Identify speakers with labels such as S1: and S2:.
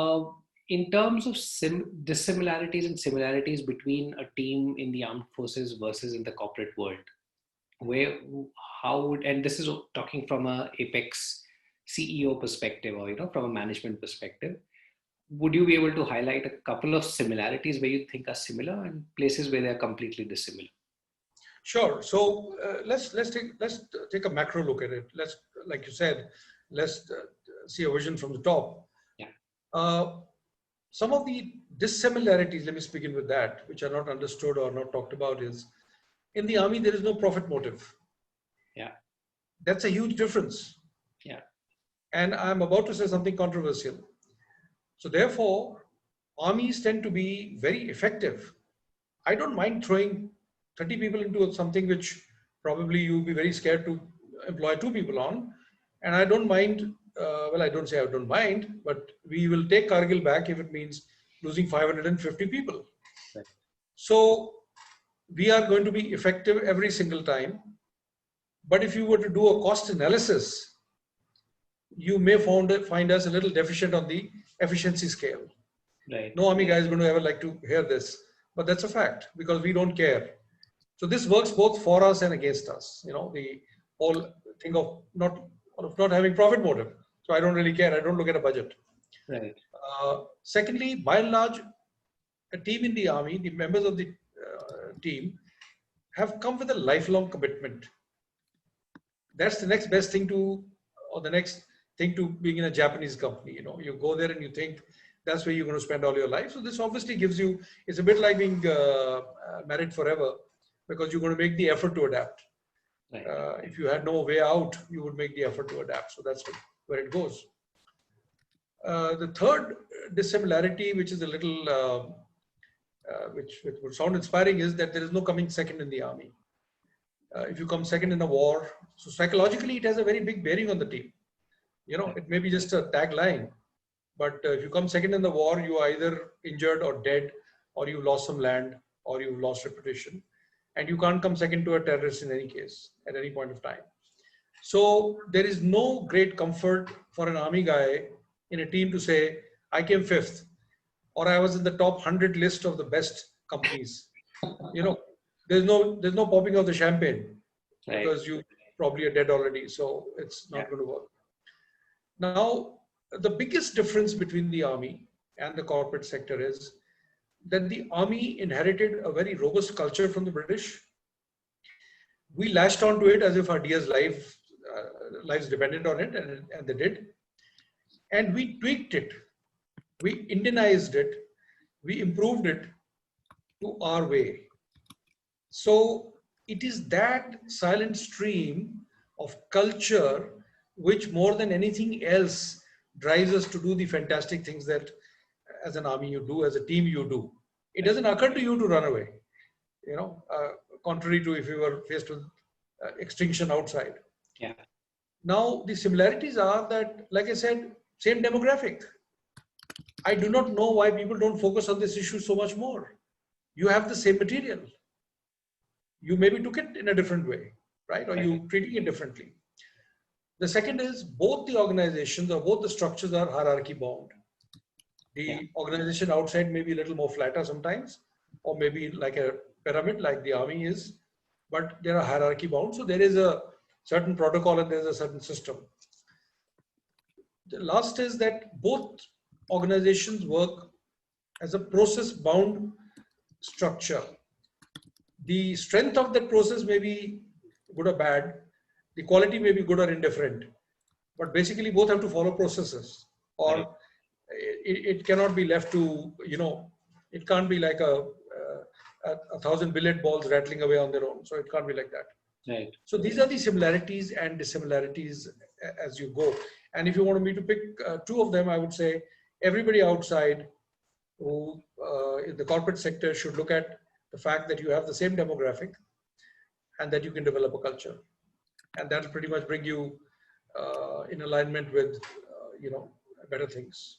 S1: Uh, in terms of dissimilarities and similarities between a team in the armed forces versus in the corporate world, where, how would, and this is talking from a Apex CEO perspective, or from a management perspective, would you be able to highlight a couple of similarities where you think are similar and places where they are completely dissimilar?
S2: Sure. So let's take a macro look at it. Let's, like you said, let's see a vision from the top.
S1: Yeah.
S2: Some of the dissimilarities, let me begin with that, which are not understood or not talked about, is in the army there is no profit motive.
S1: Yeah.
S2: That's a huge difference.
S1: Yeah.
S2: And I'm about to say something controversial. So therefore, armies tend to be very effective. I don't mind throwing 30 people into something which probably you'll be very scared to employ 2 people on. And I don't mind, well, I don't say I don't mind, but we will take Kargil back if it means losing 550 people.
S1: Right.
S2: So we are going to be effective every single time. But if you were to do a cost analysis, you may find us a little deficient on the efficiency scale.
S1: Right.
S2: No army guy is going to ever like to hear this, but that's a fact because we don't care. So this works both for us and against us. The whole thing of not having profit motive. So I don't really care. I don't look at a budget.
S1: Right.
S2: Secondly, by and large, a team in the army, the members of the team have come with a lifelong commitment. That's the next best thing to, or the next thing to being in a Japanese company. You go there and you think that's where you're going to spend all your life. So this obviously gives you, it's a bit like being married forever, because you're going to make the effort to adapt.
S1: Right.
S2: If you had no way out, you would make the effort to adapt. So that's where it goes. The third dissimilarity, which is a little, which would sound inspiring, is that there is no coming second in the army. If you come second in a war, so psychologically it has a very big bearing on the team. It may be just a tagline, but if you come second in the war, you are either injured or dead, or you've lost some land, or you've lost reputation. And you can't come second to a terrorist in any case, at any point of time. So there is no great comfort for an army guy in a team to say, I came fifth, or I was in the top 100 list of the best companies. There's no popping of the champagne,
S1: Right.
S2: because you probably are dead already. So it's not going to work. Now, the biggest difference between the army and the corporate sector is that the army inherited a very robust culture from the British. We latched onto it as if our dear lives depended on it, and they did. And we tweaked it, we Indianized it, we improved it to our way. So it is that silent stream of culture which, more than anything else, drives us to do the fantastic things that as an army you do, as a team you do. It doesn't occur to you to run away, contrary to if you were faced with extinction outside.
S1: Yeah.
S2: Now, the similarities are that, like I said, same demographic. I do not know why people don't focus on this issue so much more. You have the same material. You maybe took it in a different way, right? Or you treating it differently. The second is both the organizations or both the structures are hierarchy bound. The organization outside may be a little more flatter sometimes, or maybe like a pyramid like the army is, but there are hierarchy bound. So there is a certain protocol and there's a certain system. The last is that both organizations work as a process bound structure. The strength of that process may be good or bad. The quality may be good or indifferent, but basically both have to follow processes, or it cannot be left to, it can't be like a 1,000 billiard balls rattling away on their own. So it can't be like that.
S1: Right.
S2: So these are the similarities and dissimilarities as you go. And if you wanted me to pick 2 of them, I would say everybody outside who in the corporate sector should look at the fact that you have the same demographic and that you can develop a culture. And that'll pretty much bring you in alignment with, better things.